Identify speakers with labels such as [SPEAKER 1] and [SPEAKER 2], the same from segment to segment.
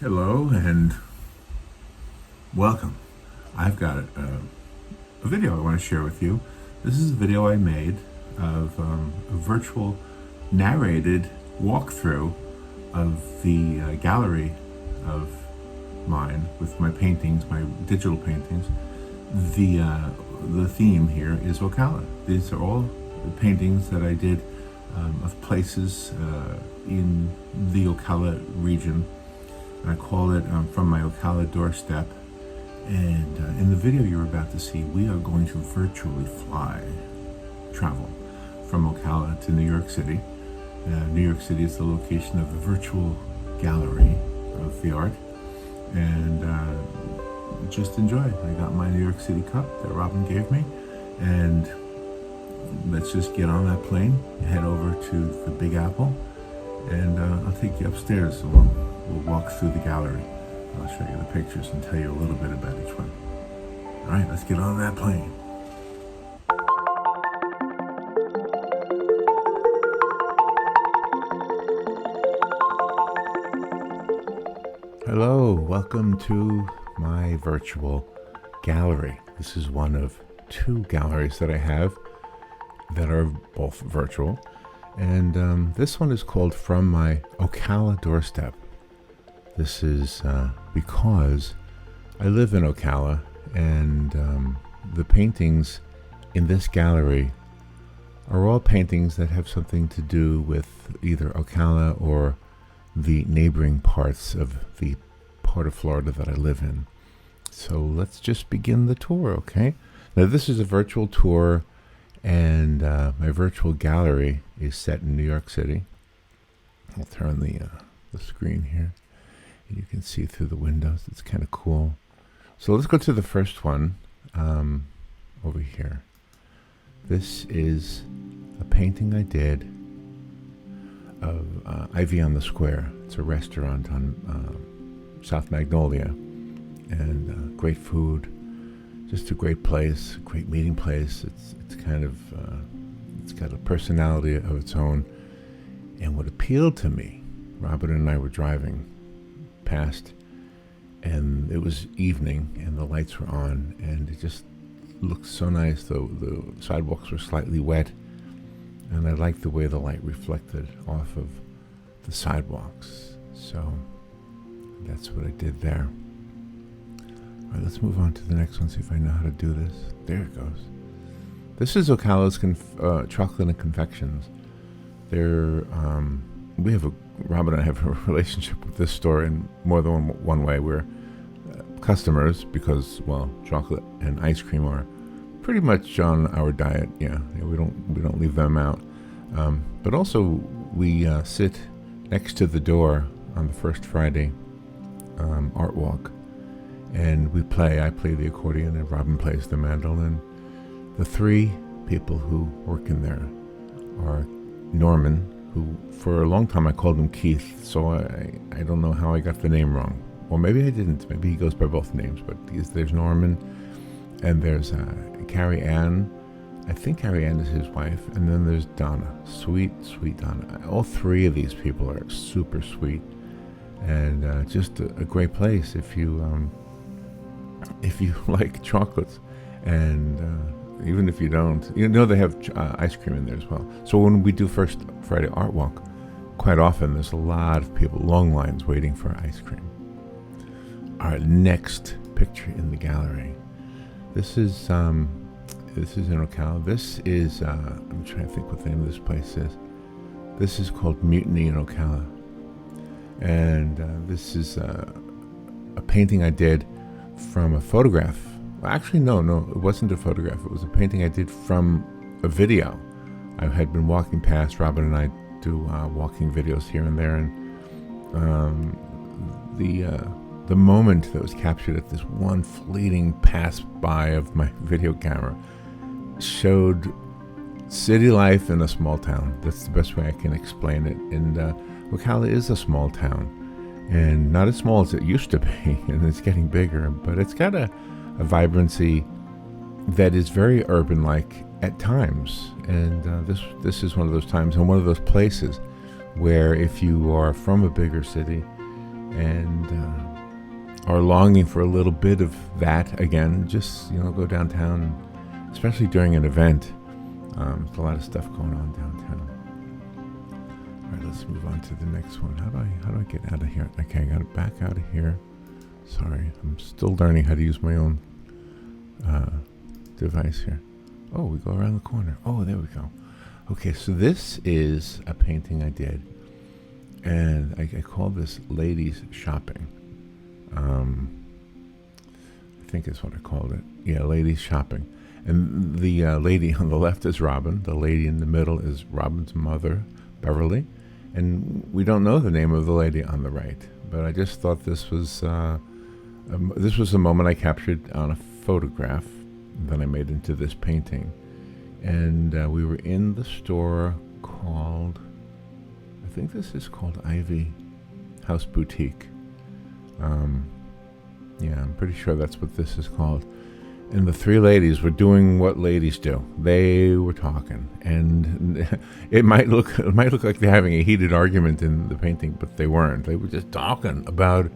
[SPEAKER 1] Hello and welcome. I've got a video I want to share with you. This is a video I made of a virtual narrated walkthrough of the gallery of mine with my paintings, my digital paintings. The theme here is Ocala. These are all the paintings that I did of places in the Ocala region. I call it From My Ocala Doorstep. And in the video you're about to see, we are going to virtually travel from Ocala to New York City. New York City is the location of the virtual gallery of the art. And just enjoy. I got my New York City cup that Robin gave me. And let's just get on that plane, head over to the Big Apple, and I'll take you upstairs. So we'll walk through the gallery. I'll show you the pictures and tell you a little bit about each one. All right, let's get on that plane. Hello, welcome to my virtual gallery. This is one of two galleries that I have that are both virtual. And this one is called From My Ocala Doorstep. This is because I live in Ocala, and the paintings in this gallery are all paintings that have something to do with either Ocala or the neighboring parts of the part of Florida that I live in. So let's just begin the tour, okay? Now this is a virtual tour, and my virtual gallery is set in New York City. I'll turn the screen here, and you can see through the windows. It's kind of cool. So let's go to the first one over here. This is a painting I did of Ivy on the Square. It's a restaurant on South Magnolia, and great food. Just a great place, great meeting place. It's kind of it's got a personality of its own. And what appealed to me, Robin and I were driving past, and it was evening, and the lights were on, and it just looked so nice. The sidewalks were slightly wet, and I liked the way the light reflected off of the sidewalks. So that's what I did there. All right, let's move on to the next one, see if I know how to do this. There it goes. This is Ocala's chocolate and confections. Robin and I have a relationship with this store in more than one way. We're customers because, well, chocolate and ice cream are pretty much on our diet. Yeah, we don't leave them out. But also we sit next to the door on the first Friday art walk. And I play the accordion, and Robin plays the mandolin. The three people who work in there are Norman, who for a long time I called him Keith, so I don't know how I got the name wrong. Well, maybe I didn't. Maybe he goes by both names, but there's Norman, and there's Carrie Ann. I think Carrie Ann is his wife, and then there's Donna. Sweet Donna. All three of these people are super sweet, and just a great place if you like chocolates, and even if you don't, they have ice cream in there as well. So when we do First Friday Art Walk, quite often there's a lot of people, long lines waiting for ice cream. All right, next picture in the gallery. This is in Ocala. This is I'm trying to think what the name of this place is. This is called Mutiny in Ocala, and this is a painting I did from a photograph. Well, actually, no, it wasn't a photograph. It was a painting I did from a video. I had been walking past. Robin and I do walking videos here and there, and the moment that was captured at this one fleeting pass by of my video camera showed city life in a small town. That's the best way I can explain it. And Ocala is a small town, and not as small as it used to be, and it's getting bigger, but it's got a vibrancy that is very urban-like at times, and this is one of those times and one of those places where if you are from a bigger city and are longing for a little bit of that again. Just go downtown, especially during an event. There's a lot of stuff going on downtown. All right, let's move on to the next one. How do I get out of here? Okay, I got to back out of here. Sorry, I'm still learning how to use my own device here. Oh, we go around the corner. Oh, there we go. Okay, so this is a painting I did, and I called this Ladies Shopping. I think is what I called it. Yeah, Ladies Shopping. And the lady on the left is Robin. The lady in the middle is Robin's mother, Beverly. And we don't know the name of the lady on the right. But I just thought this was a moment I captured on a photograph that I made into this painting. And we were in the store called, I think this is called Ivy House Boutique. Yeah, I'm pretty sure that's what this is called. And the three ladies were doing what ladies do. They were talking, and it might look like they're having a heated argument in the painting, but they weren't. They were just talking about,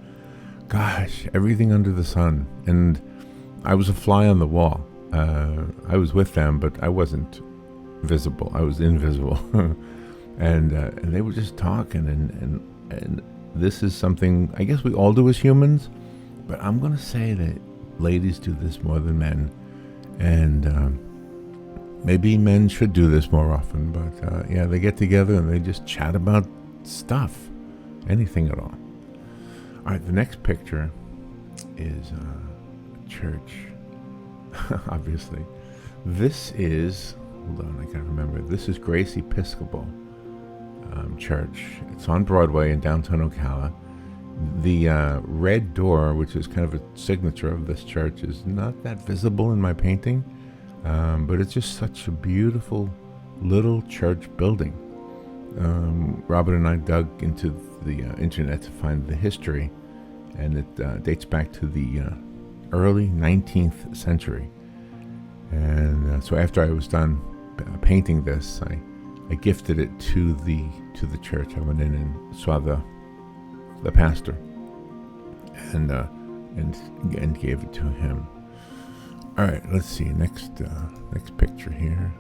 [SPEAKER 1] gosh, everything under the sun. And I was a fly on the wall. I was with them, but I wasn't visible. I was invisible. and they were just talking, and this is something I guess we all do as humans, but I'm going to say that ladies do this more than men, and maybe men should do this more often, but yeah, they get together and they just chat about stuff, anything at all. All right, the next picture is a church, obviously. This is, hold on, I gotta remember, this is Grace Episcopal Church. It's on Broadway in downtown Ocala. The red door, which is kind of a signature of this church, is not that visible in my painting, but it's just such a beautiful little church building. Robin and I dug into the internet to find the history, and it dates back to the early 19th century. And so after I was done painting this, I gifted it to the church. I went in and saw the pastor, and gave it to him. All right, let's see. Next picture here.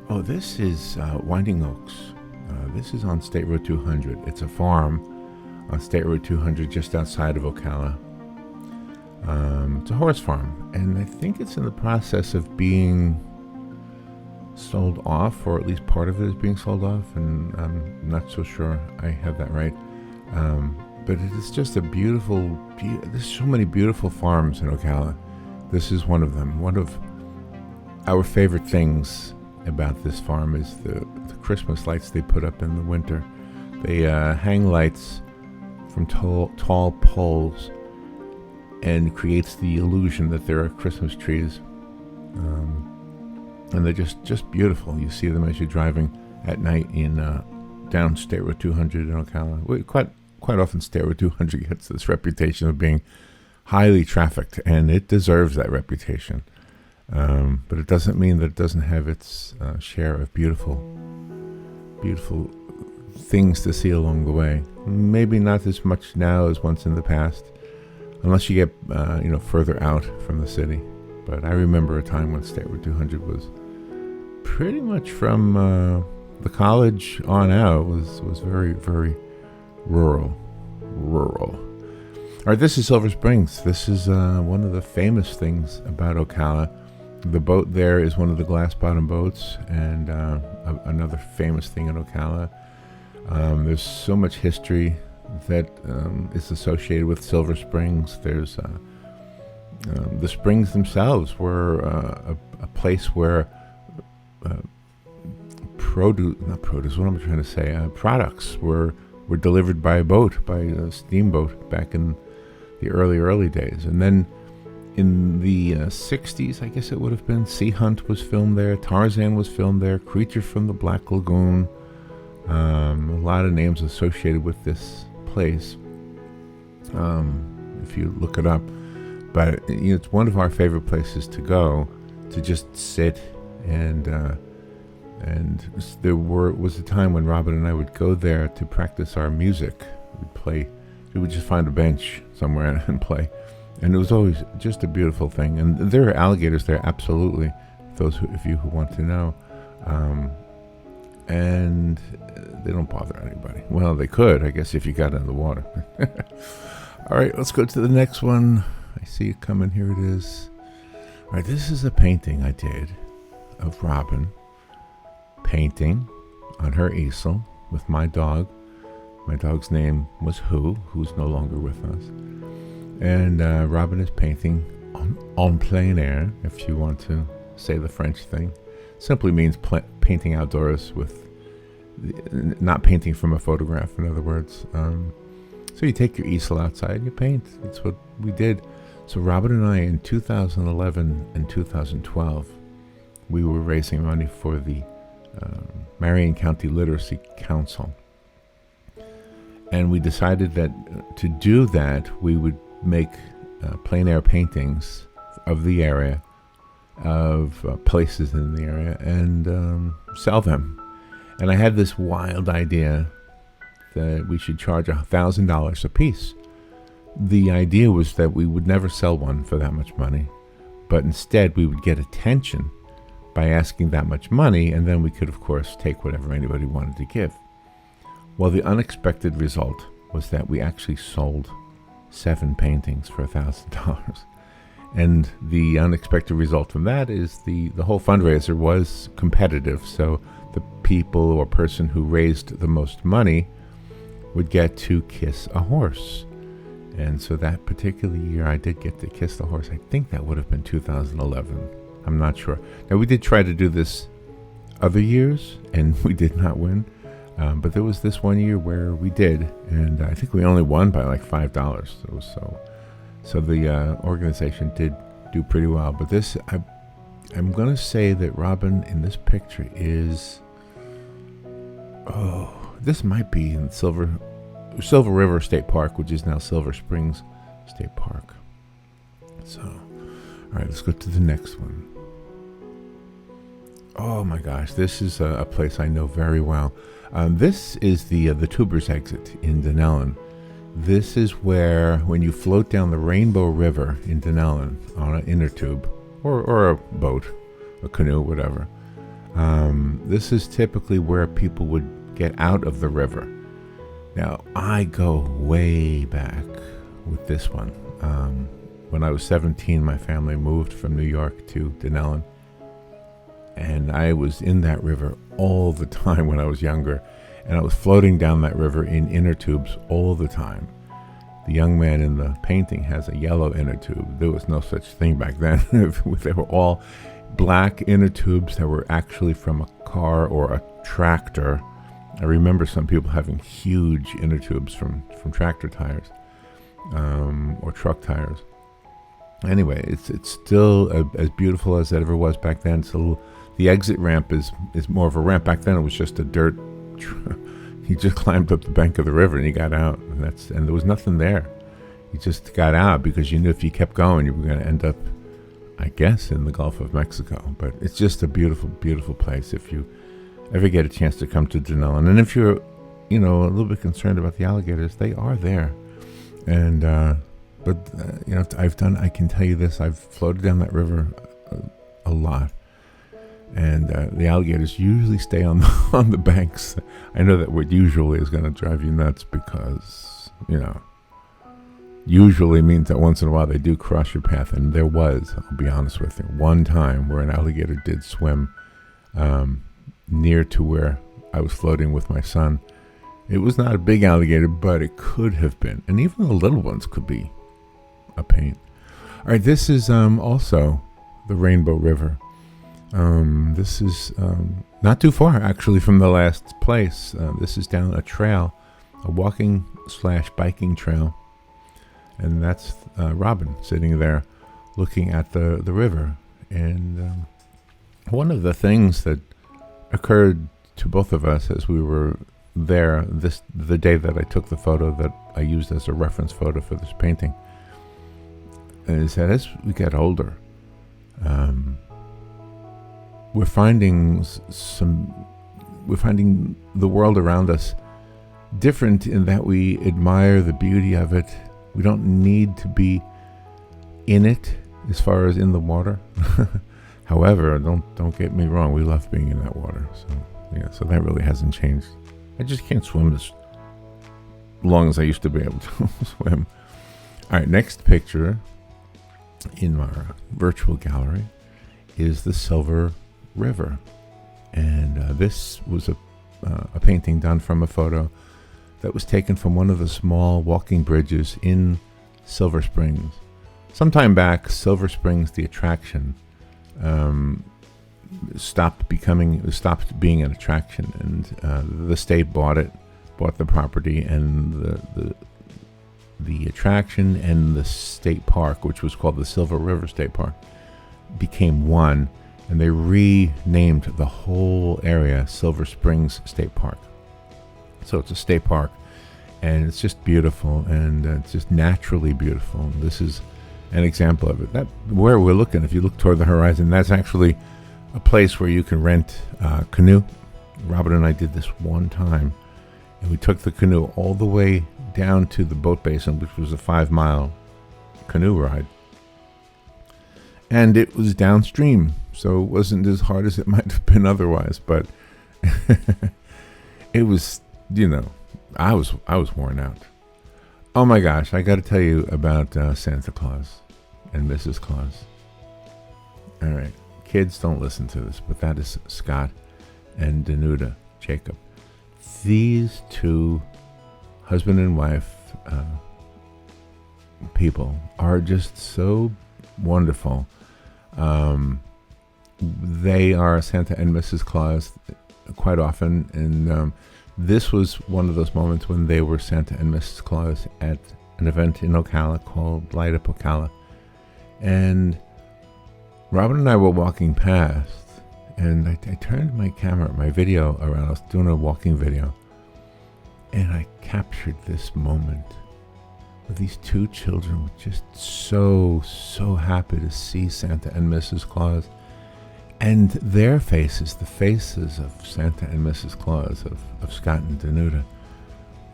[SPEAKER 1] Oh, this is Winding Oaks. This is on State Road 200. It's a farm on State Road 200 just outside of Ocala. It's a horse farm, and I think it's in the process of being sold off, or at least part of it is being sold off, and I'm not so sure I have that right. But it is just a beautiful, there's so many beautiful farms in Ocala. This is one of them. One of our favorite things about this farm is the Christmas lights they put up in the winter. They hang lights from tall poles, and creates the illusion that there are Christmas trees. And they're just beautiful. You see them as you're driving at night in down State Road 200 in Ocala. Quite often State Road 200 gets this reputation of being highly trafficked, and it deserves that reputation. But it doesn't mean that it doesn't have its share of beautiful things to see along the way. Maybe not as much now as once in the past, unless you get further out from the city. But I remember a time when State Road 200 was pretty much from the college on out was very, very rural. All right, this is Silver Springs. This is one of the famous things about Ocala. The boat there is one of the glass bottom boats, and another famous thing in Ocala. There's so much history that is associated with Silver Springs. There's the springs themselves were a place where products were delivered by a boat, by a steamboat back in the early days. And then in the 60s, I guess it would have been, Sea Hunt was filmed there, Tarzan was filmed there, Creature from the Black Lagoon, a lot of names associated with this place, if you look it up. But it's one of our favorite places to go, to just sit, and there was a time when Robin and I would go there to practice our music We'd play. We would just find a bench somewhere and play. And it was always just a beautiful thing. And there are alligators there, absolutely. Of you who want to know. And they don't bother anybody. Well, they could, I guess, if you got in the water. All right, let's go to the next one. I see it coming. Here it is. All right, this is a painting I did of Robin painting on her easel with my dog. My dog's name was who's no longer with us. And Robin is painting en plein air, if you want to say the French thing. Simply means painting outdoors with, not painting from a photograph, in other words. So you take your easel outside and you paint. That's what we did. So Robin and I, in 2011 and 2012, we were raising money for the Marion County Literacy Council. And we decided that to do that, we would make plein air paintings of the area, of places in the area, and sell them. And I had this wild idea that we should charge $1,000 a piece. The idea was that we would never sell one for that much money, but instead we would get attention by asking that much money, and then we could, of course, take whatever anybody wanted to give. Well, the unexpected result was that we actually sold 7 paintings for $1,000. And the unexpected result from that is the whole fundraiser was competitive. So the people or person who raised the most money would get to kiss a horse. And so that particular year I did get to kiss the horse. I think that would have been 2011. I'm not sure. Now, we did try to do this other years, and we did not win. But there was this one year where we did, and I think we only won by like $5. It was so the organization did do pretty well. But this, I'm going to say that Robin in this picture is, this might be in Silver River State Park, which is now Silver Springs State Park. So, all right, let's go to the next one. Oh my gosh, this is a place I know very well. This is the Tubers exit in Dunellen. This is where, when you float down the Rainbow River in Dunellen on an inner tube, or a boat, a canoe, whatever, this is typically where people would get out of the river. Now, I go way back with this one. When I was 17, my family moved from New York to Dunellen. And I was in that river all the time when I was younger. And I was floating down that river in inner tubes all the time. The young man in the painting has a yellow inner tube. There was no such thing back then. They were all black inner tubes that were actually from a car or a tractor. I remember some people having huge inner tubes from tractor tires or truck tires. Anyway, it's still as beautiful as it ever was back then. The exit ramp is more of a ramp. Back then it was just a dirt. You just climbed up the bank of the river and you got out, and there was nothing there. You just got out because you knew if you kept going, you were going to end up, I guess, in the Gulf of Mexico. But it's just a beautiful, beautiful place if you ever get a chance to come to Dunellen. And if you're, a little bit concerned about the alligators, they are there. And I can tell you this: I've floated down that river a lot. And the alligators usually stay on the banks. I know that word usually is going to drive you nuts because, usually means that once in a while they do cross your path. And there was, I'll be honest with you, one time where an alligator did swim near to where I was floating with my son. It was not a big alligator, but it could have been. And even the little ones could be a pain. All right, this is also the Rainbow River. This is not too far, actually, from the last place. This is down a trail, a walking/biking trail. And that's Robin sitting there looking at the river. And one of the things that occurred to both of us as we were there, the day that I took the photo that I used as a reference photo for this painting, is that as we get older, we're finding the world around us different in that we admire the beauty of it. We don't need to be in it as far as in the water. However, don't get me wrong, we love being in that water. So that really hasn't changed. I just can't swim as long as I used to be able to swim. All right, next picture in our virtual gallery is the Silver River. And this was a painting done from a photo that was taken from one of the small walking bridges in Silver Springs. Sometime back, Silver Springs, the attraction, stopped being an attraction, and the state bought the property, and the attraction and the state park, which was called the Silver River State Park, became one, and they renamed the whole area Silver Springs State Park. So it's a state park, and it's just beautiful, and it's just naturally beautiful. And this is an example of it. That where we're looking, if you look toward the horizon, that's actually a place where you can rent a canoe. Robin and I did this one time, and we took the canoe all the way down to the boat basin, which was a 5-mile canoe ride. And it was downstream, so it wasn't as hard as it might have been otherwise, but it was, I was worn out. Oh my gosh, I got to tell you about Santa Claus and Mrs. Claus. All right, kids, don't listen to this, but that is Scott and Danuta Jacob. These two husband and wife people are just so wonderful. They are Santa and Mrs. Claus quite often, and this was one of those moments when they were Santa and Mrs. Claus at an event in Ocala called Light Up Ocala. And Robin and I were walking past, and I turned my video around. I was doing a walking video, and I captured this moment where these two children were just so happy to see Santa and Mrs. Claus. And their faces, the faces of Santa and Mrs. Claus, of Scott and Danuta,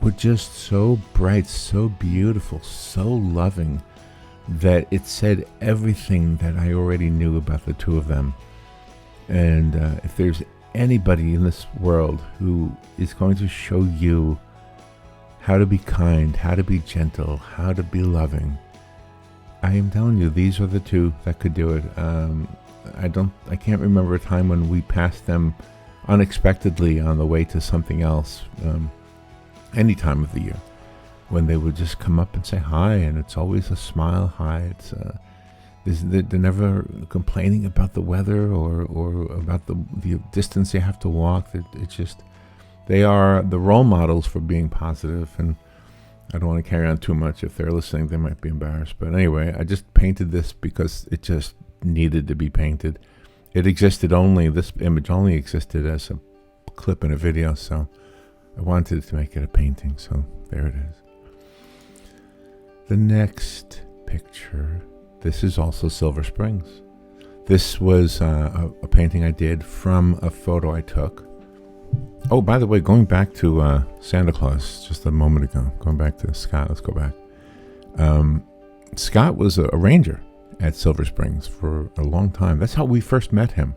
[SPEAKER 1] were just so bright, so beautiful, so loving, that it said everything that I already knew about the two of them. And if there's anybody in this world who is going to show you how to be kind, how to be gentle, how to be loving, I am telling you, these are the two that could do it. I can't remember a time when we passed them unexpectedly on the way to something else, any time of the year, when they would just come up and say hi, and it's always a smile hi. It's they're never complaining about the weather or about the distance they have to walk. It's just, they are the role models for being positive, and I don't want to carry on too much. If they're listening, they might be embarrassed. But anyway, I just painted this because it just needed to be painted. This image only existed as a clip in a video, so I wanted to make it a painting, so there it is. The next picture, this is also Silver Springs. This was a painting I did from a photo I took. Oh, by the way, going back to Santa Claus just a moment ago, going back to Scott, let's go back. Scott was a ranger at Silver Springs for a long time. That's how we first met him.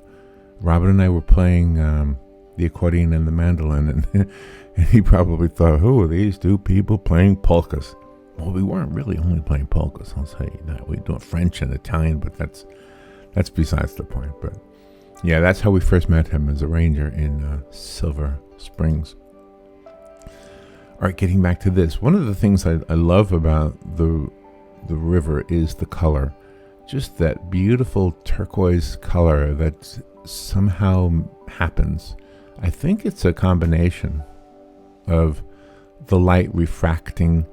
[SPEAKER 1] Robin and I were playing the accordion and the mandolin, and he probably thought, who are these two people playing polkas? Well, we weren't really only playing polkas, I'll tell you that. We were doing French and Italian, but that's besides the point. But yeah, that's how we first met him, as a ranger in Silver Springs. All right, getting back to this. One of the things I love about the river is the color. Just that beautiful turquoise color that somehow happens. I think it's a combination of the light refracting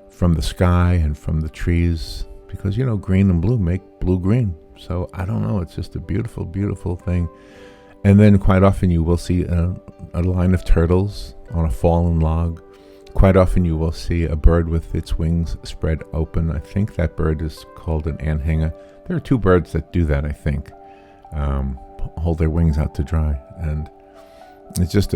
[SPEAKER 1] from the sky and from the trees, because green and blue make blue-green. So I don't know, it's just a beautiful, beautiful thing. And then quite often you will see a line of turtles on a fallen log. Quite often you will see a bird with its wings spread open. I think that bird is called an anhanger. There are two birds that do that, I think, hold their wings out to dry. And it's just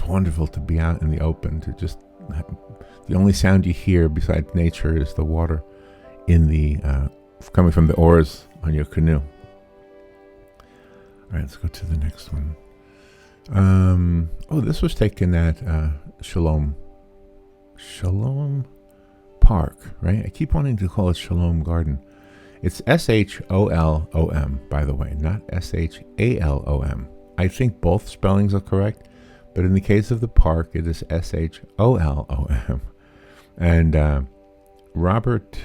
[SPEAKER 1] wonderful to be out in the open. The only sound you hear besides nature is the water in the coming from the oars on your canoe. All right, let's go to the next one. This was taken at Shalom Park, right? I keep wanting to call it Shalom Garden. It's SHOLOM, by the way, not SHALOM. I think both spellings are correct, but in the case of the park, it is SHOLOM. And Robert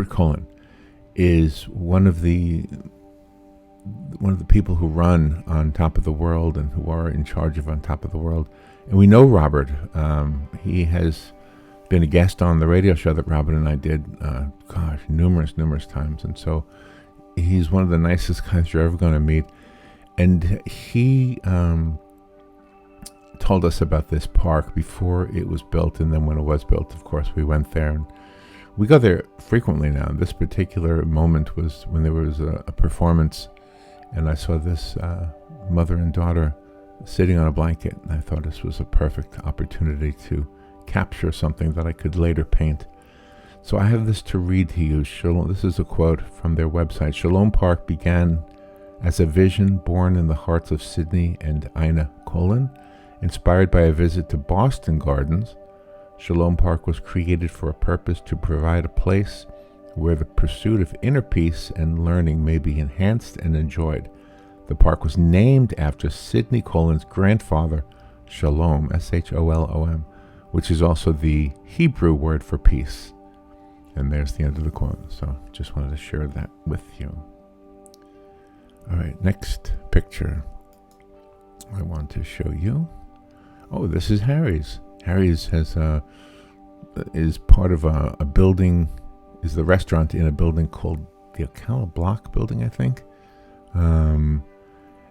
[SPEAKER 1] Cullen is one of the people who run On Top of the World and who are in charge of On Top of the World. And we know Robert. He has been a guest on the radio show that Robert and I did, numerous times. And so he's one of the nicest guys you're ever going to meet. And he told us about this park before it was built, and then when it was built, of course, we went there. And we go there frequently now. This particular moment was when there was a performance, and I saw this mother and daughter sitting on a blanket, and I thought this was a perfect opportunity to capture something that I could later paint. So I have this to read to you. This is a quote from their website. Shalom Park began as a vision born in the hearts of Sidney and Ina Cullen. Inspired by a visit to Boston Gardens, Shalom Park was created for a purpose: to provide a place where the pursuit of inner peace and learning may be enhanced and enjoyed. The park was named after Sidney Cullen's grandfather, Shalom, SHOLOM, which is also the Hebrew word for peace. And there's the end of the quote. So just wanted to share that with you. All right, next picture I want to show you. Oh, this is Harry's. Harry's is part of a building, is the restaurant in a building called the Ocala Block building, I think. And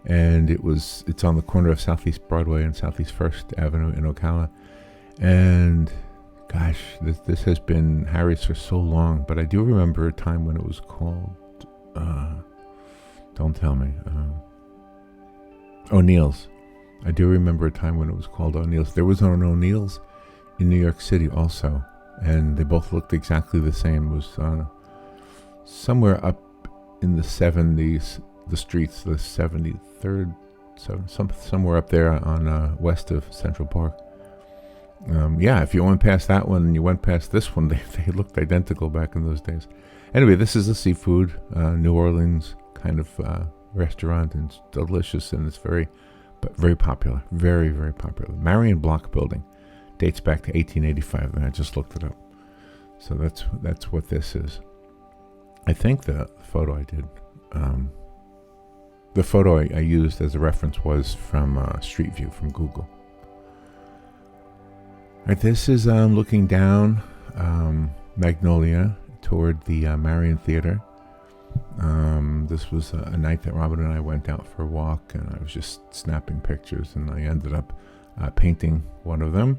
[SPEAKER 1] it's on the corner of Southeast Broadway and Southeast First Avenue in Ocala. And gosh, this has been Harry's for so long, but I do remember a time when it was called, don't tell me, O'Neill's. I do remember a time when it was called O'Neill's. There was an O'Neill's in New York City also, and they both looked exactly the same. It was somewhere up in the 70s, the streets, the 73rd, somewhere up there on west of Central Park. If you went past that one and you went past this one, they looked identical back in those days. Anyway, this is a seafood, New Orleans kind of restaurant, and it's delicious, and it's very popular, very, very popular. Marion Block building dates back to 1885, and I just looked it up. So that's what this is. I think the photo I did, the photo I used as a reference was from Street View from Google. All right, this is looking down Magnolia toward the Marion Theater. This was a night that Robert and I went out for a walk, and I was just snapping pictures, and I ended up painting one of them.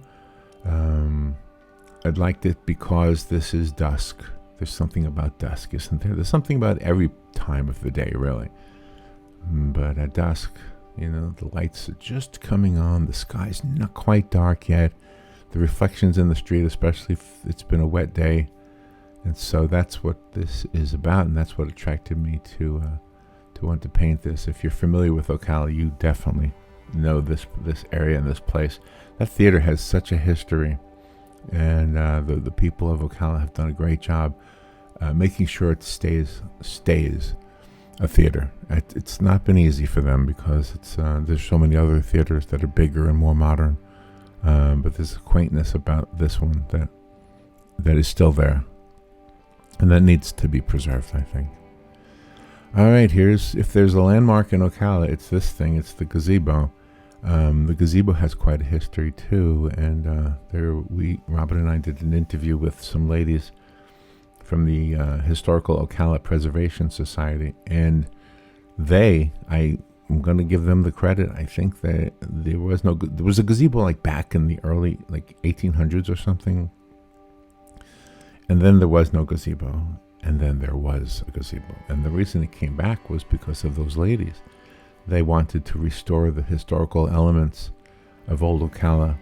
[SPEAKER 1] I liked it because this is dusk. There's something about dusk, isn't there? There's something about every time of the day, really. But at dusk, the lights are just coming on. The sky's not quite dark yet. The reflections in the street, especially if it's been a wet day. And so that's what this is about, and that's what attracted me to want to paint this. If you're familiar with Ocala, you definitely know this area and this place. That theater has such a history, and the people of Ocala have done a great job making sure it stays a theater. It's not been easy for them because there's so many other theaters that are bigger and more modern, but there's a quaintness about this one that is still there. And that needs to be preserved, I think. All right, if there's a landmark in Ocala, it's this thing. It's the gazebo. The gazebo has quite a history too. And Robert and I did an interview with some ladies from the Historical Ocala Preservation Society, and I'm going to give them the credit. I think that there was a gazebo like back in the early 1800s or something. And then there was no gazebo, and then there was a gazebo. And the reason it came back was because of those ladies. they wanted to restore the historical elements of old Ocala,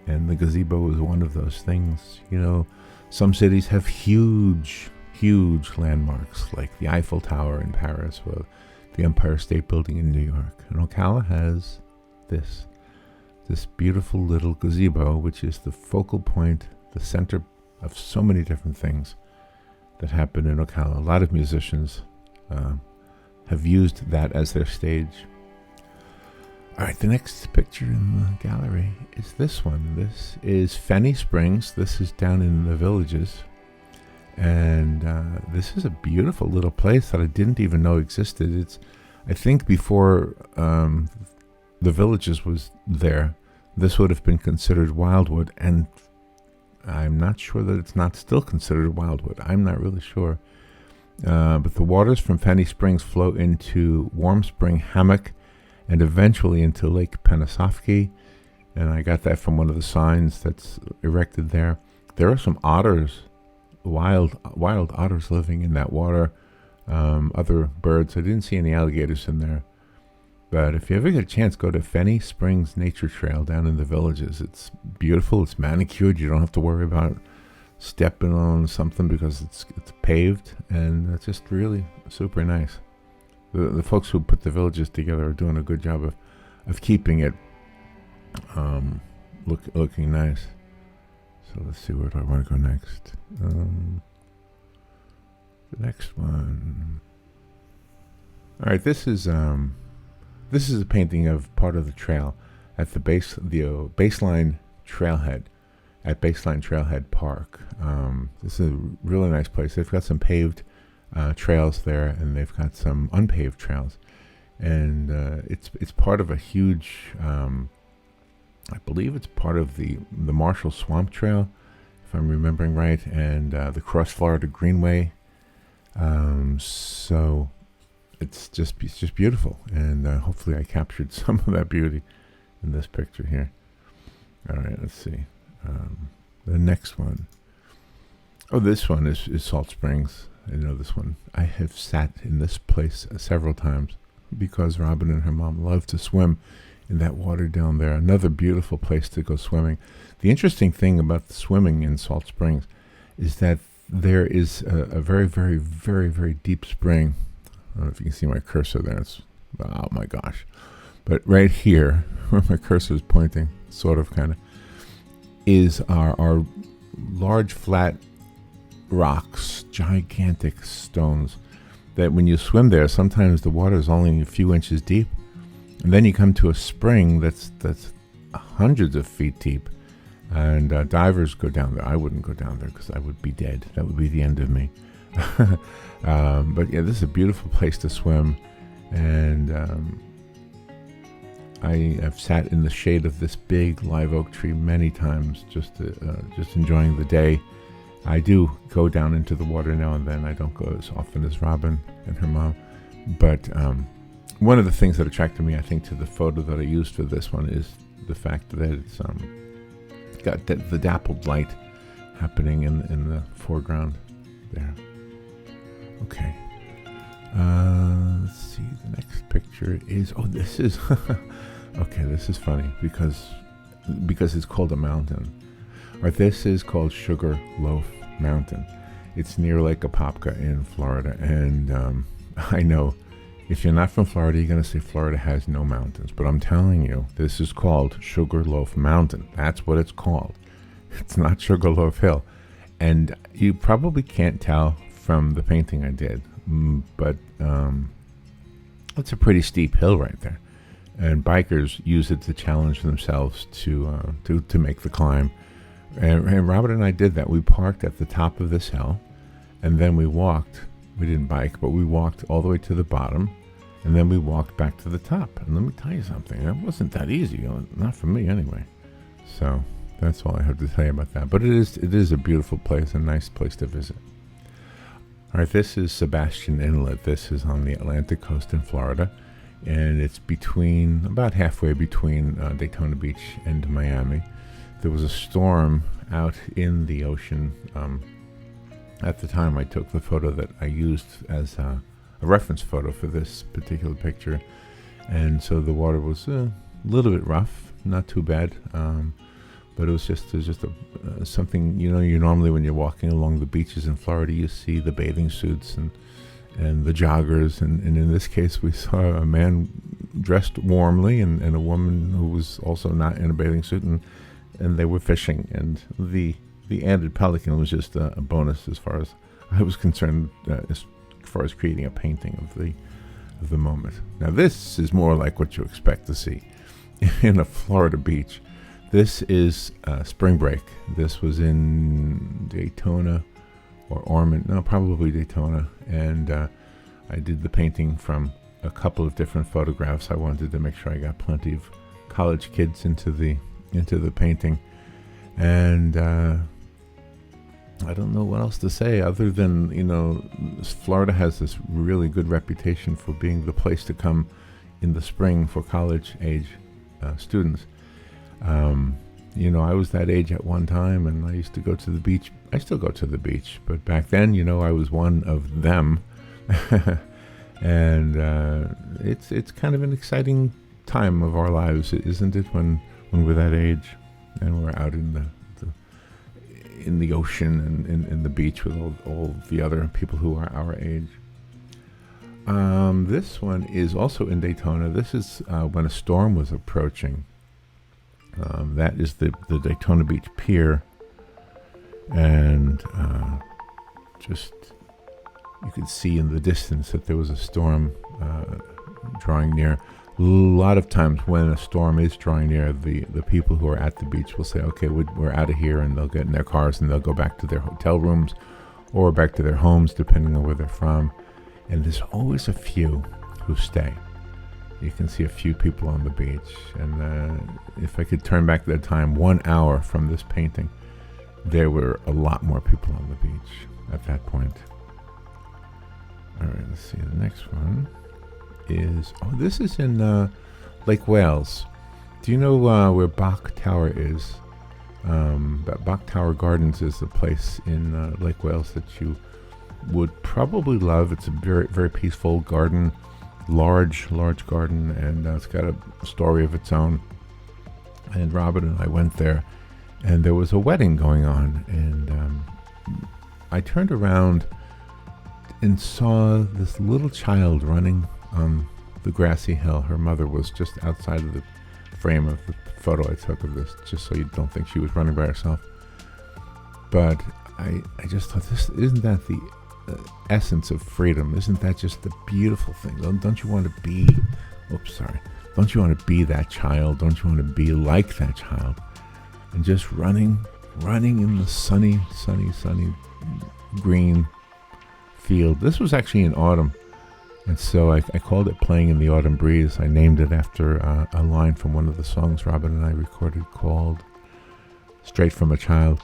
[SPEAKER 1] and the gazebo was one of those things. You know, some cities have huge landmarks, like the Eiffel Tower in Paris or the Empire State Building in New York. And Ocala has this beautiful little gazebo, which is the focal point, the center of so many different things that happen in Ocala. A lot of musicians have used that as their stage. All right, the next picture in the gallery is this one. This is Fenny Springs. This is down in the Villages. And this is a beautiful little place that I didn't even know existed. It's, I think before the Villages was there, this would have been considered Wildwood, and I'm not sure that it's not still considered Wildwood. I'm not really sure. But the waters from Fenny Springs flow into Warm Spring Hammock and eventually into Lake Penasofkee. And I got that from one of the signs that's erected there. There are some otters, wild otters living in that water. Other birds. I didn't see any alligators in there. But if you ever get a chance, go to Fenny Springs Nature Trail down in the Villages. It's beautiful. It's manicured. You don't have to worry about stepping on something because it's paved, and it's just really super nice. The folks who put the Villages together are doing a good job of keeping it looking nice. So let's see, where do I want to go next? The next one. All right, this is a painting of part of the trail at the Baseline Trailhead at Baseline Trailhead Park. This is a really nice place. They've got some paved trails there, and they've got some unpaved trails, and it's part of a huge. I believe it's part of the Marshall Swamp Trail, if I'm remembering right, and the Cross Florida Greenway. So it's just beautiful, and hopefully I captured some of that beauty in this picture here. All right, let's see. The next one. Oh, this one is Salt Springs. I know this one. I have sat in this place several times because Robin and her mom love to swim in that water down there. Another beautiful place to go swimming. The interesting thing about the swimming in Salt Springs is that there is a very, very, very, very deep spring. I don't know if you can see my cursor there. It's, oh my gosh. But right here, where my cursor is pointing, sort of, kind of, is our large flat rocks, gigantic stones, that when you swim there, sometimes the water is only a few inches deep. And then you come to a spring that's hundreds of feet deep. And divers go down there. I wouldn't go down there because I would be dead. That would be the end of me. But yeah, this is a beautiful place to swim. And I have sat in the shade of this big live oak tree many times, just enjoying the day. I do go down into the water now and then. I don't go as often as Robin and her mom. But one of the things that attracted me, I think, to the photo that I used for this one is the fact that it's got the dappled light happening in the foreground there. Okay. Let's see. The next picture is, this is okay. This is funny because it's called a mountain. Or this is called Sugar Loaf Mountain. It's near Lake Apopka in Florida, and I know if you're not from Florida, you're going to say Florida has no mountains. But I'm telling you, this is called Sugar Loaf Mountain. That's what it's called. It's not Sugar Loaf Hill. And you probably can't tell from the painting I did, but it's a pretty steep hill right there. And bikers use it to challenge themselves to make the climb. And Robert and I did that. We parked at the top of this hill, and then we walked. We didn't bike, but we walked all the way to the bottom, and then we walked back to the top. And let me tell you something, that wasn't that easy, not for me anyway. So that's all I have to tell you about that. But it is a beautiful place, a nice place to visit. All right, this is Sebastian Inlet. This is on the Atlantic coast in Florida, and it's about halfway between Daytona Beach and Miami. There was a storm out in the ocean. At the time, I took the photo that I used as a reference photo for this particular picture, and so the water was a little bit rough, not too bad, but it was just something, you normally, when you're walking along the beaches in Florida, you see the bathing suits and the joggers, and in this case we saw a man dressed warmly and a woman who was also not in a bathing suit, and they were fishing, and the added pelican was just a bonus as far as I was concerned, as far as creating a painting of the moment. Now this is more like what you expect to see in a Florida beach. This is spring break. This was in Daytona or Ormond, no, probably Daytona, and I did the painting from a couple of different photographs. I wanted to make sure I got plenty of college kids into the painting, and I don't know what else to say other than, Florida has this really good reputation for being the place to come in the spring for college age students. I was that age at one time, and I used to go to the beach. I still go to the beach, but back then, I was one of them. And it's kind of an exciting time of our lives, isn't it, when we're that age and we're out in the ocean and in the beach with all the other people who are our age. This one is also in Daytona. This is when a storm was approaching. That is the Daytona Beach Pier, and just you could see in the distance that there was a storm drawing near. A lot of times when a storm is drawing near, the people who are at the beach will say, okay, we're out of here, and they'll get in their cars and they'll go back to their hotel rooms or back to their homes, depending on where they're from. And there's always a few who stay. You can see a few people on the beach, and if I could turn back the time 1 hour from this painting, there were a lot more people on the beach at that point. All right, let's see. The next one is, this is in Lake Wales. Do you know where Bach Tower is? Bach Tower Gardens is a place in Lake Wales that you would probably love. It's a very, very peaceful garden, large garden, and it's got a story of its own. And Robin and I went there, and there was a wedding going on, and I turned around and saw this little child running on the grassy hill. Her mother was just outside of the frame of the photo I took of this, just so you don't think she was running by herself. But I just thought, isn't that the essence of freedom? Isn't that just the beautiful thing? Don't you want to be, don't you want to be that child? Don't you want to be like that child? And just running in the sunny green field. This was actually in autumn, and so I called it Playing in the Autumn Breeze. I named it after a line from one of the songs Robin and I recorded called Straight from a Child.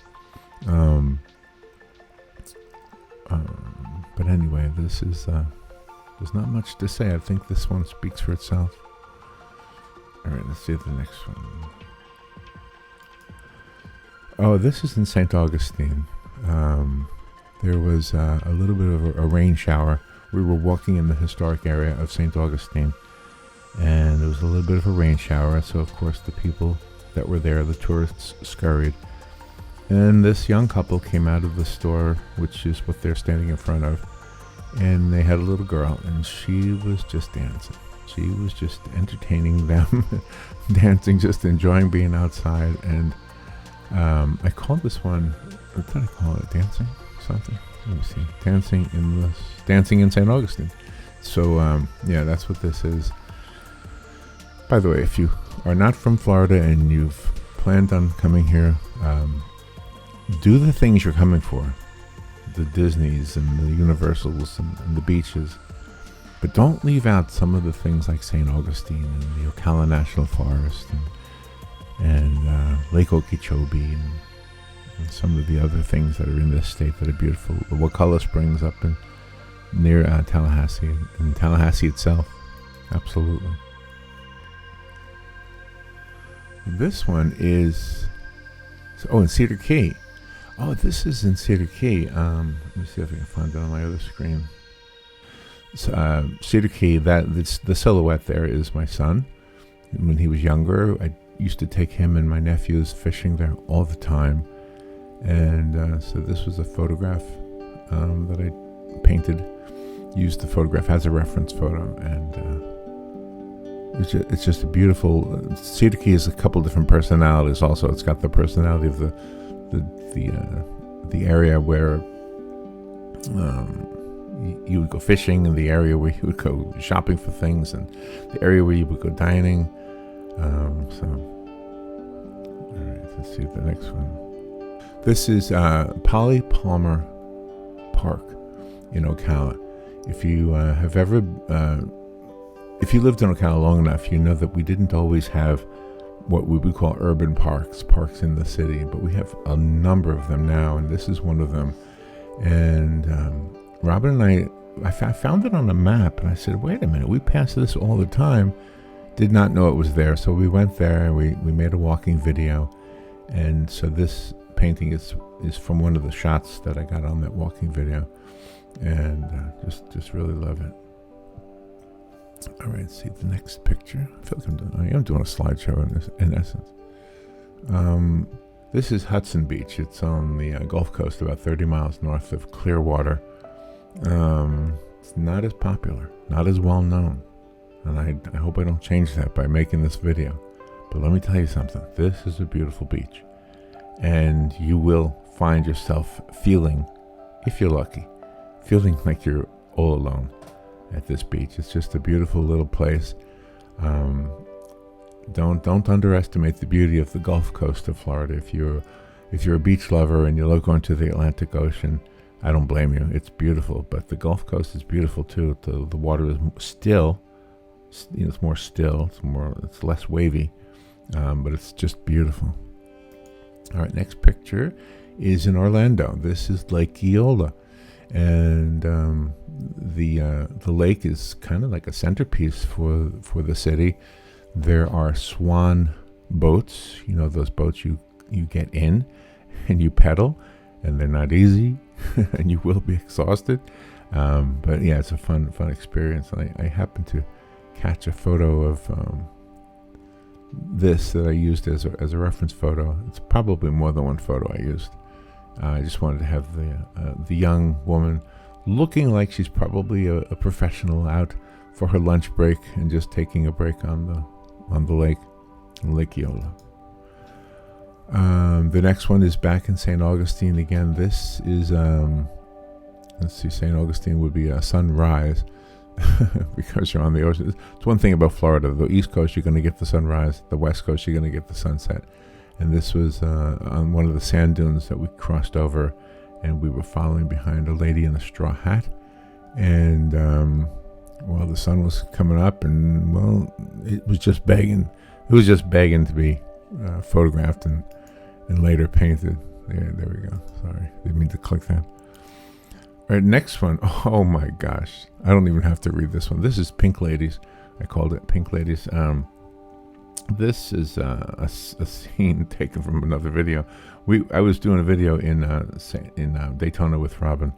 [SPEAKER 1] But anyway, this is there's not much to say. I think this one speaks for itself. All right, let's see the next one. This is in St. Augustine. There was a little bit of a rain shower. We were walking in the historic area of St. Augustine, and there was a little bit of a rain shower, so of course the people that were there, the tourists, scurried. And this young couple came out of the store, which is what they're standing in front of, and they had a little girl, and she was just dancing. She was just entertaining them, dancing, just enjoying being outside. And I called this one, what did I call it? Dancing? Something? Let me see. Dancing in St. Augustine. So, yeah, that's what this is. By the way, if you are not from Florida and you've planned on coming here, do the things you're coming for. The Disneys and the Universals and the beaches. But don't leave out some of the things like St. Augustine and the Ocala National Forest and Lake Okeechobee and some of the other things that are in this state that are beautiful. The Ocala Springs up near Tallahassee, and Tallahassee itself. Absolutely. This one is in Cedar Key. This is in Cedar Key. Let me see if I can find it on my other screen. Cedar Key, the silhouette there is my son. When he was younger, I used to take him and my nephews fishing there all the time. And so this was a photograph that I painted, used the photograph as a reference photo, and it's just a beautiful. Cedar Key has a couple different personalities. Also, it's got the personality of the area where you would go fishing, and the area where you would go shopping for things, and the area where you would go dining. So, all right, let's see the next one. This is Polly Palmer Park in Ocala. If you have ever, if you lived in Ocala long enough, you know that we didn't always have what we would call urban parks in the city, but we have a number of them now, and this is one of them. And Robin and I found it on a map, and I said, wait a minute, we pass this all the time. Did not know it was there, so we went there and we made a walking video. And so this painting is from one of the shots that I got on that walking video, and just really love it. All right, see the next picture. I feel like I am doing a slideshow in essence. This is Hudson Beach. It's on the Gulf Coast, about 30 miles north of Clearwater. It's not as popular, not as well known, and I hope I don't change that by making this video. But let me tell you something. This is a beautiful beach, and you will find yourself feeling, if you're lucky, feeling like you're all alone at this beach. It's just a beautiful little place. Don't underestimate the beauty of the Gulf Coast of Florida. If you're a beach lover and you love going to the Atlantic Ocean, I don't blame you. It's beautiful, but the Gulf Coast is beautiful too. The water is still, it's more still. It's less wavy, but it's just beautiful. All right, next picture is in Orlando. This is Lake Eola, and the lake is kind of like a centerpiece for the city. There are swan boats, those boats you get in and you pedal, and they're not easy, and you will be exhausted. But yeah, it's a fun experience. I happened to catch a photo of this that I used as a reference photo. It's probably more than one photo I used. I just wanted to have the young woman looking like she's probably a professional out for her lunch break and just taking a break on the Lake Eola. The next one is back in St. Augustine again. This is let's see, St. Augustine would be a sunrise because you're on the ocean. It's one thing about Florida. The East Coast, you're going to get the sunrise. The West Coast, you're going to get the sunset. And this was on one of the sand dunes that we crossed over, and we were following behind a lady in a straw hat. And the sun was coming up, and it was just begging. It was just begging to be photographed and later painted. There we go. Sorry, didn't mean to click that. All right, next one. Oh my gosh, I don't even have to read this one. This is Pink Ladies. I called it Pink Ladies. This is a scene taken from another video. I was doing a video in Daytona with Robin,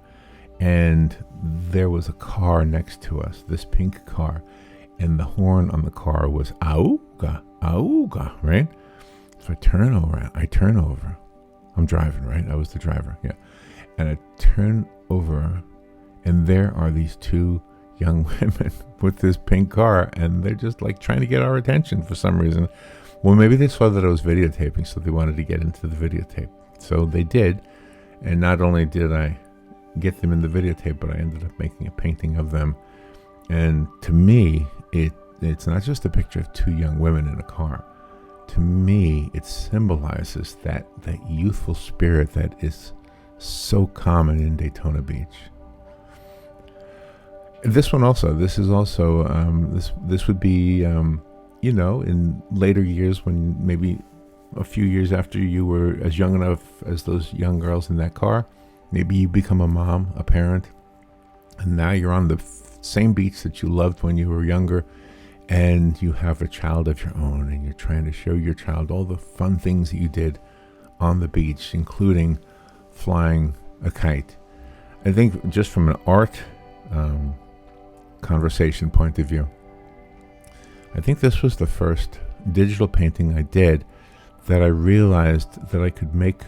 [SPEAKER 1] and there was a car next to us, this pink car, and the horn on the car was auga, auga, right? So I turn over. I'm driving, right? I was the driver, yeah. And I turn over, and there are these two young women with this pink car, and they're just like trying to get our attention for some reason. Well, maybe they saw that I was videotaping, so they wanted to get into the videotape. So they did, and not only did I get them in the videotape, but I ended up making a painting of them. And to me, it's not just a picture of two young women in a car. To me, it symbolizes that youthful spirit that is so common in Daytona Beach. This one also. This is also. This would be, in later years, when maybe a few years after you were as young enough as those young girls in that car, maybe you become a mom, a parent, and now you're on the same beach that you loved when you were younger, and you have a child of your own, and you're trying to show your child all the fun things that you did on the beach, including flying a kite. I think just from an art conversation point of view. I think this was the first digital painting I did that I realized that I could make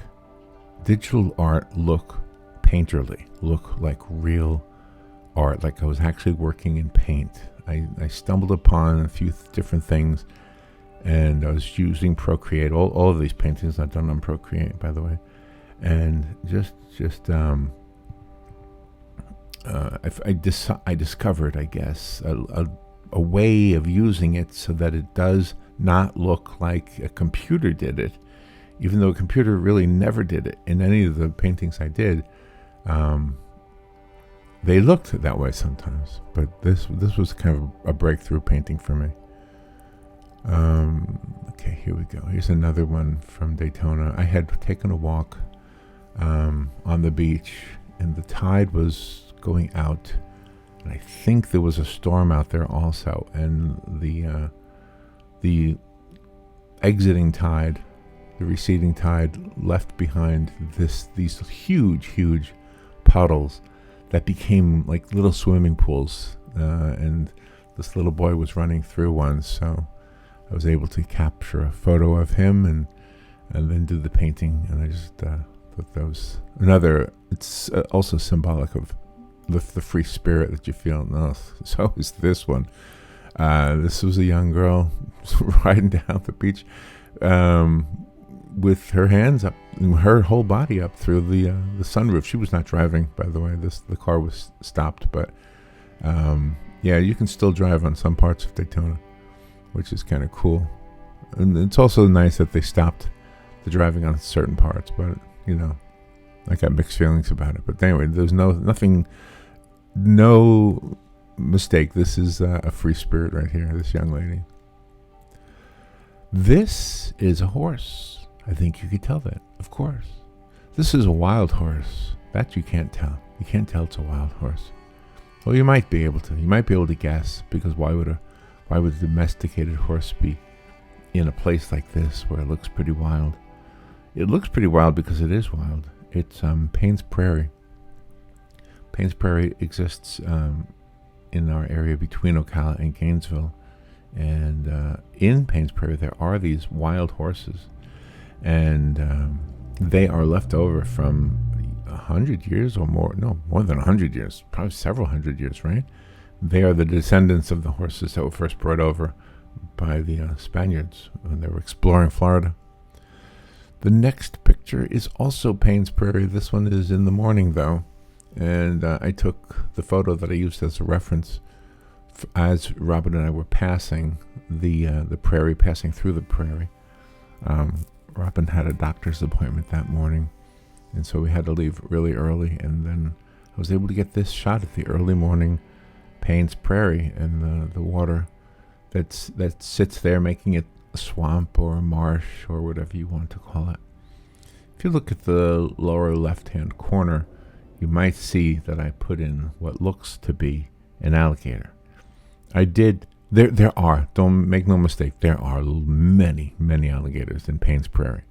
[SPEAKER 1] digital art look painterly, look like real art, like I was actually working in paint. I stumbled upon a few different things, and I was using Procreate. All of these paintings I've done on Procreate, by the way, and I discovered, I guess, a way of using it so that it does not look like a computer did it, even though a computer really never did it. In any of the paintings I did, they looked that way sometimes, but this was kind of a breakthrough painting for me. Okay, here we go. Here's another one from Daytona. I had taken a walk on the beach, and the tide was going out, and I think there was a storm out there also, and the exiting tide, the receding tide, left behind these huge puddles that became like little swimming pools, and this little boy was running through one, so I was able to capture a photo of him and then do the painting. And I just thought that was another. It's also symbolic of the free spirit that you feel. No, so is this one. This was a young girl riding down the beach with her hands up, her whole body up through the sunroof. She was not driving, by the way. The car was stopped, but yeah, you can still drive on some parts of Daytona, which is kind of cool. And it's also nice that they stopped the driving on certain parts, but you know, I got mixed feelings about it. But anyway, there's no mistake. This is a free spirit right here, this young lady. This is a horse. I think you could tell that, of course. This is a wild horse. That you can't tell. You can't tell it's a wild horse. Well, you might be able to. You might be able to guess, because why would a domesticated horse be in a place like this where it looks pretty wild? It looks pretty wild because it is wild. It's Payne's Prairie. Payne's Prairie exists in our area between Ocala and Gainesville. And in Payne's Prairie, there are these wild horses. And they are left over from 100 years or more. No, more than 100 years. Probably several hundred years, right? They are the descendants of the horses that were first brought over by the Spaniards when they were exploring Florida. The next picture is also Payne's Prairie. This one is in the morning, though. And I took the photo that I used as a reference as Robin and I were passing the prairie, passing through the prairie. Robin had a doctor's appointment that morning, and so we had to leave really early. And then I was able to get this shot at the early morning Payne's Prairie and the water that sits there, making it a swamp or a marsh or whatever you want to call it. If you look at the lower left-hand corner, you might see that I put in what looks to be an alligator. I did. There are, don't make no mistake, there are many alligators in Payne's Prairie.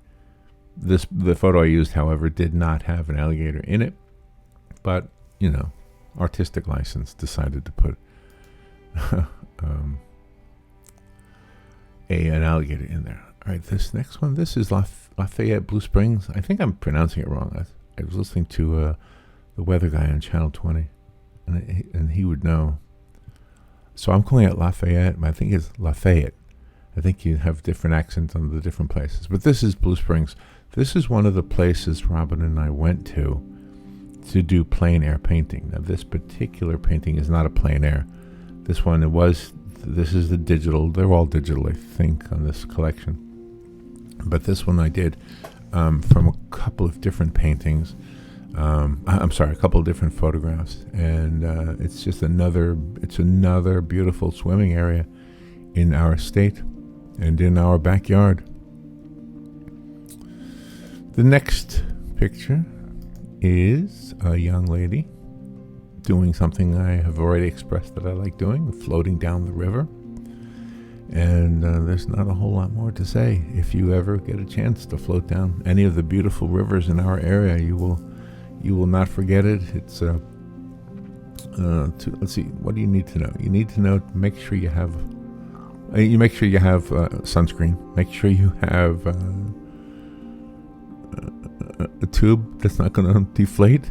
[SPEAKER 1] The photo I used, however, did not have an alligator in it, but, you know, artistic license, decided to put an alligator in there. All right, this next one, this is Lafayette Blue Springs. I think I'm pronouncing it wrong. I was listening to the weather guy on Channel 20, and he would know. So I'm calling it Lafayette, but I think it's Lafayette. I think you have different accents on the different places. But this is Blue Springs. This is one of the places Robin and I went to do plein air painting. Now, this particular painting is not a plein air. This one, this is the digital. They're all digital, I think, on this collection. But this one I did from a couple of different paintings. A couple of different photographs, and it's just another beautiful swimming area in our state and in our backyard. The next picture is a young lady doing something I have already expressed that I like doing, floating down the river. And there's not a whole lot more to say. If you ever get a chance to float down any of the beautiful rivers in our area, you will not forget it. It's let's see, what do you need to know? You need to know, make sure you have sunscreen. Make sure you have a tube that's not going to deflate.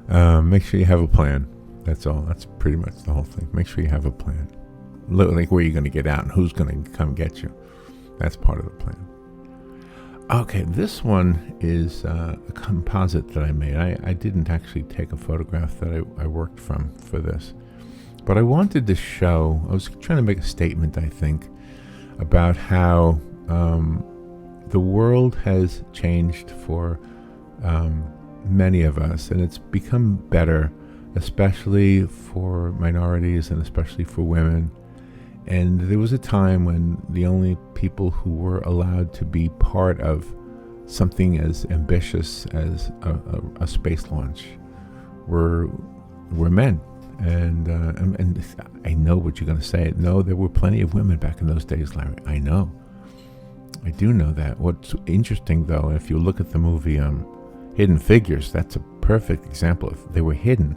[SPEAKER 1] Make sure you have a plan. That's all. That's pretty much the whole thing. Make sure you have a plan. Like where you're going to get out and who's going to come get you. That's part of the plan. Okay, this one is a composite that I made. I didn't actually take a photograph that I worked from for this. But I wanted to show, I was trying to make a statement, I think, about how the world has changed for many of us, and it's become better, especially for minorities and especially for women. And there was a time when the only people who were allowed to be part of something as ambitious as a space launch were men. And I know what you're going to say. No, there were plenty of women back in those days, Larry. I know. I do know that. What's interesting, though, if you look at the movie Hidden Figures, that's a perfect example. If they were hidden,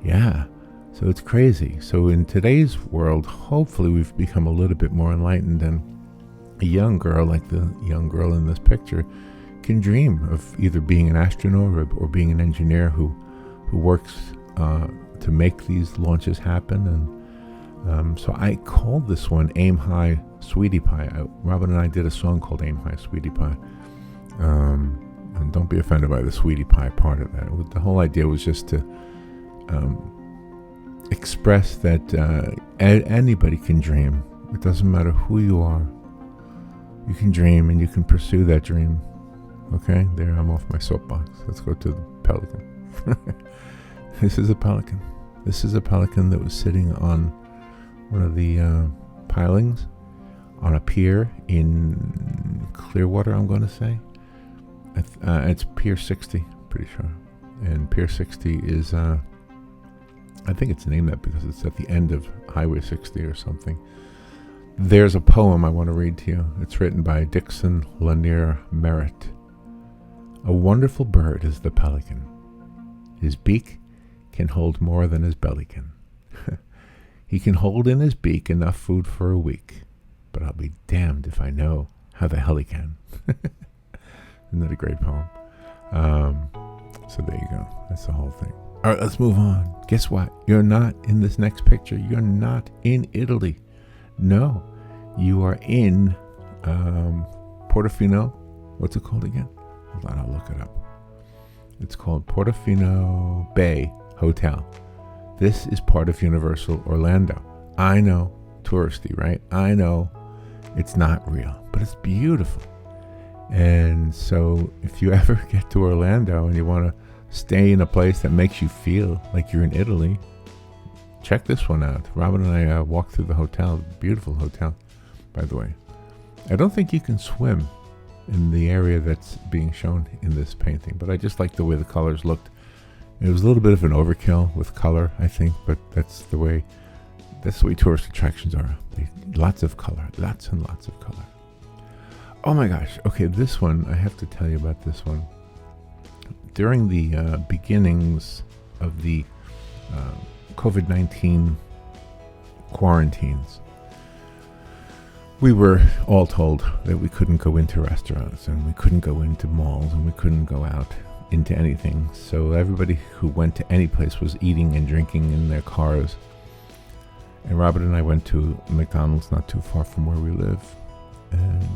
[SPEAKER 1] yeah. So it's crazy. So in today's world, hopefully we've become a little bit more enlightened, and a young girl, like the young girl in this picture, can dream of either being an astronaut or being an engineer who works to make these launches happen. And so I called this one Aim High, Sweetie Pie. Robin and I did a song called Aim High, Sweetie Pie. And don't be offended by the Sweetie Pie part of that. The whole idea was just to express that anybody can dream. It doesn't matter who you are. You can dream and you can pursue that dream. Okay, there, I'm off my soapbox. Let's go to the pelican. This is a pelican. This is a pelican that was sitting on one of the pilings on a pier in Clearwater, I'm going to say. It's Pier 60, pretty sure. And Pier 60 is, I think it's named that because it's at the end of Highway 60 or something. There's a poem I want to read to you. It's written by Dixon Lanier Merritt. A wonderful bird is the pelican. His beak can hold more than his belly can. He can hold in his beak enough food for a week, but I'll be damned if I know how the hell he can. Isn't that a great poem? So there you go. That's the whole thing. All right, let's move on. Guess what? You're not in this next picture. You're not in Italy. No, you are in Portofino. What's it called again? Hold on, I'll look it up. It's called Portofino Bay Hotel. This is part of Universal Orlando. I know, touristy, right? I know it's not real, but it's beautiful. And so if you ever get to Orlando and you want to stay in a place that makes you feel like you're in Italy, check this one out. Robin and I walked through the hotel. Beautiful hotel, by the way. I don't think you can swim in the area that's being shown in this painting, but I just like the way the colors looked. It was a little bit of an overkill with color, I think, but that's the way tourist attractions are. Lots of color, lots and lots of color. Oh my gosh. Okay, this one, I have to tell you about this one. During the beginnings of the COVID-19 quarantines, we were all told that we couldn't go into restaurants and we couldn't go into malls and we couldn't go out into anything. So everybody who went to any place was eating and drinking in their cars. And Robert and I went to McDonald's not too far from where we live. And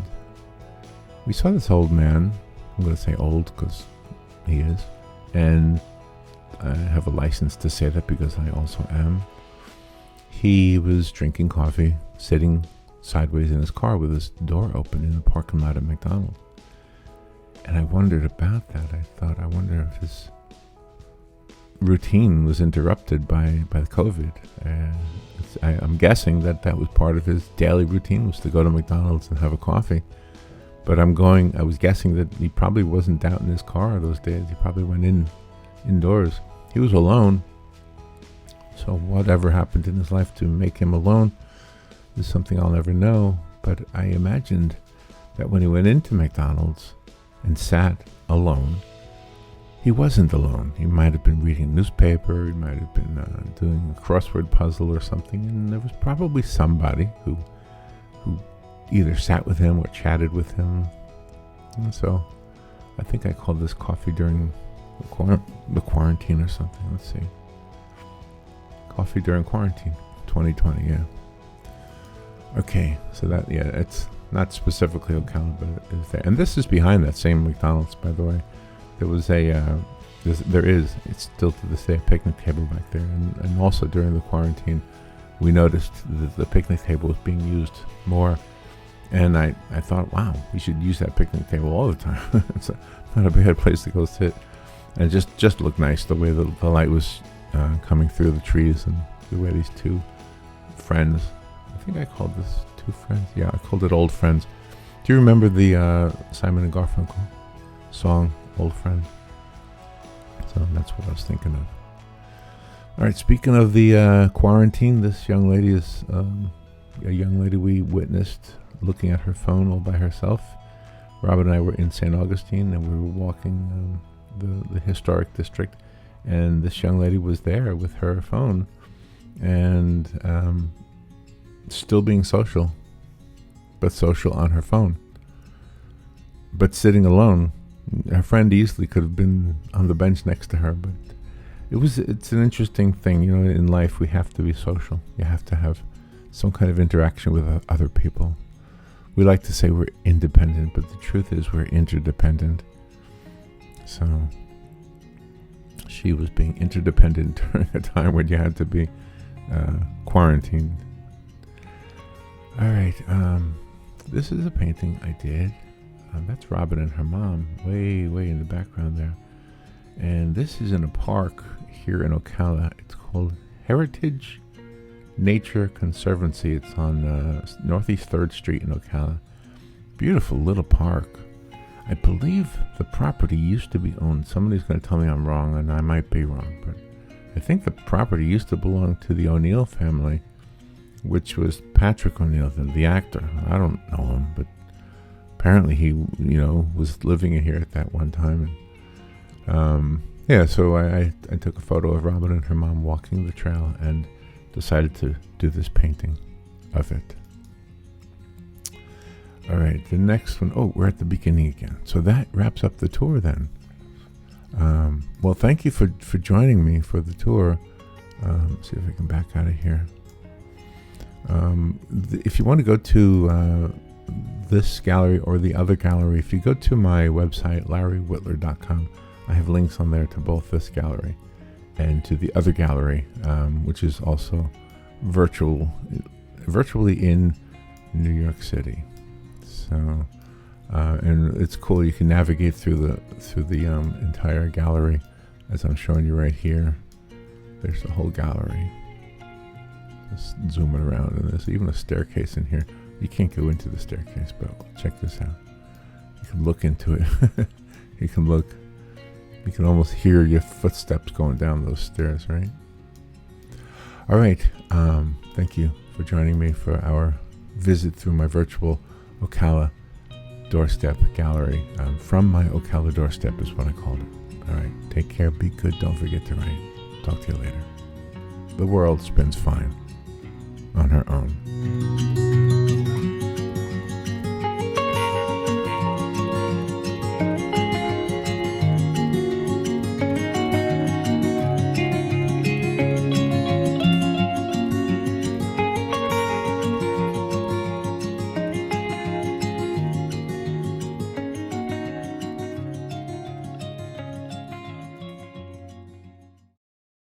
[SPEAKER 1] we saw this old man. I'm going to say old because he is. And I have a license to say that because I also am. He was drinking coffee, sitting sideways in his car with his door open in the parking lot at McDonald's. And I wondered about that. I wonder if his routine was interrupted by the COVID. I'm guessing that was part of his daily routine, was to go to McDonald's and have a coffee. But I was guessing that he probably wasn't out in his car those days. He probably went indoors. He was alone. So whatever happened in his life to make him alone is something I'll never know. But I imagined that when he went into McDonald's and sat alone, he wasn't alone. He might have been reading a newspaper, he might have been doing a crossword puzzle or something, and there was probably somebody who either sat with him or chatted with him. And so I think I called this coffee during the quarantine or something. Let's see. Coffee during quarantine, 2020, yeah. Okay, so that, yeah, it's not specifically Ocala, but it is there. And this is behind that same McDonald's, by the way. There was it's still to this day, a picnic table back there. And also during the quarantine, we noticed that the picnic table was being used more. And I thought, wow, we should use that picnic table all the time. It's not a bad place to go sit. And it just looked nice, the way the light was coming through the trees, and the way these two friends, I think I called this two friends. Yeah, I called it old friends. Do you remember the Simon and Garfunkel song, Old Friend? So that's what I was thinking of. All right, speaking of the quarantine, this young lady is a young lady we witnessed looking at her phone all by herself. Robin and I were in St. Augustine, and we were walking the historic district, and this young lady was there with her phone, and still being social, but social on her phone, but sitting alone. Her friend easily could have been on the bench next to her, but it's an interesting thing, in life. We have to be social. You have to have some kind of interaction with other people. We like to say we're independent, but the truth is we're interdependent. So she was being interdependent during a time when you had to be quarantined. All right, this is a painting I did. That's Robin and her mom, way in the background there. And this is in a park here in Ocala. It's called Heritage Nature Conservancy. It's on Northeast 3rd Street in Ocala. Beautiful little park. I believe the property used to be owned. Somebody's going to tell me I'm wrong, and I might be wrong, but I think the property used to belong to the O'Neill family, which was Patrick O'Neill, the actor. I don't know him, but apparently he, was living in here at that one time. And so I took a photo of Robin and her mom walking the trail and decided to do this painting of it. All right, the next one. Oh, we're at the beginning again. So that wraps up the tour then. Well, thank you for joining me for the tour. See if I can back out of here. If you want to go to this gallery or the other gallery, if you go to my website, larrywhitler.com, I have links on there to both this gallery and to the other gallery, which is also virtually in New York City. So, and it's cool. You can navigate through the entire gallery, as I'm showing you right here. There's the whole gallery. Just zooming around, and there's even a staircase in here. You can't go into the staircase, but check this out. You can look into it. You can look. You can almost hear your footsteps going down those stairs, right? All right. Thank you for joining me for our visit through my virtual Ocala Doorstep gallery. From my Ocala Doorstep is what I called it. All right. Take care. Be good. Don't forget to write. Talk to you later. The world spins fine on her own.